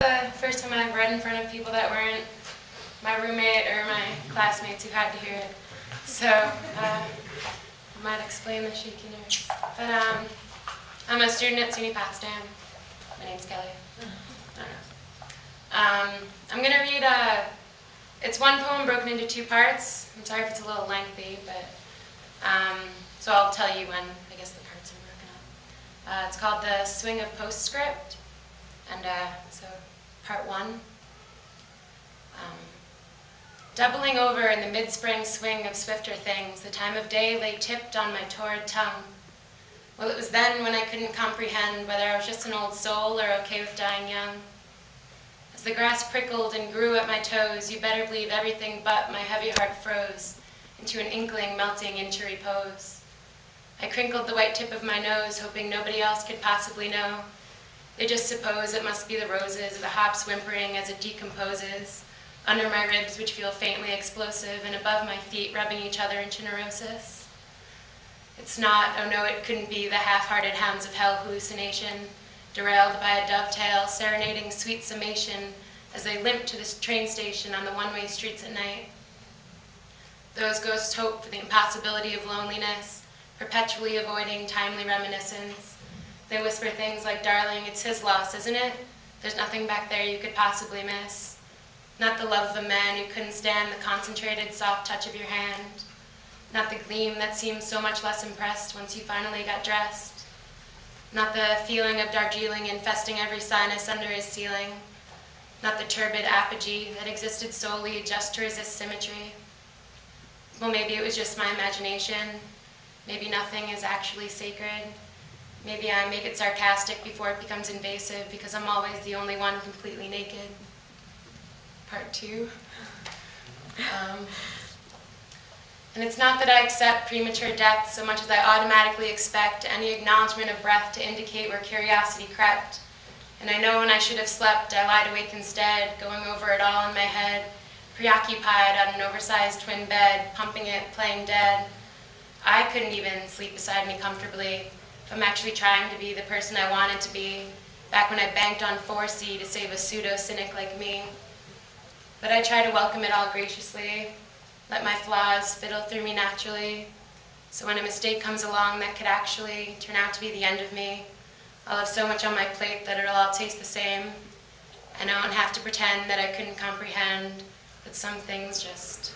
The first time I've read in front of people that weren't my roommate or my classmates who had to hear it. So I might explain the shaky nerves. But I'm a student at SUNY Potsdam. My name's Kelly. I'm going to read, it's one poem broken into two parts. I'm sorry if it's a little lengthy, but so I'll tell you when I guess the parts are broken up. It's called The Swing of Postscript, and so part one. Doubling over in the mid-spring swing of swifter things, the time of day lay tipped on my torrid tongue. Well, it was then when I couldn't comprehend whether I was just an old soul or okay with dying young. As the grass prickled and grew at my toes, you better believe everything but my heavy heart froze into an inkling melting into repose. I crinkled the white tip of my nose, hoping nobody else could possibly know. They just suppose it must be the roses, the hops whimpering as it decomposes, under my ribs which feel faintly explosive, and above my feet rubbing each other into neurosis. It's not, oh no, it couldn't be the half-hearted hounds of hell hallucination, derailed by a dovetail, serenading sweet summation as they limp to this train station on the one-way streets at night. Those ghosts hope for the impossibility of loneliness, perpetually avoiding timely reminiscence. They whisper things like, darling, it's his loss, isn't it? There's nothing back there you could possibly miss. Not the love of a man who couldn't stand the concentrated, soft touch of your hand. Not the gleam that seemed so much less impressed once you finally got dressed. Not the feeling of Darjeeling infesting every sinus under his ceiling. Not the turbid apogee that existed solely just to resist symmetry. Well, maybe it was just my imagination. Maybe nothing is actually sacred. Maybe I make it sarcastic before it becomes invasive because I'm always the only one completely naked. Part two. And it's not that I accept premature death so much as I automatically expect any acknowledgement of breath to indicate where curiosity crept. And I know when I should have slept, I lied awake instead, going over it all in my head, preoccupied on an oversized twin bed, pumping it, playing dead. I couldn't even sleep beside me comfortably if I'm actually trying to be the person I wanted to be, back when I banked on 4C to save a pseudo-cynic like me. But I try to welcome it all graciously, let my flaws fiddle through me naturally, so when a mistake comes along that could actually turn out to be the end of me, I'll have so much on my plate that it'll all taste the same, and I won't have to pretend that I couldn't comprehend that some things just...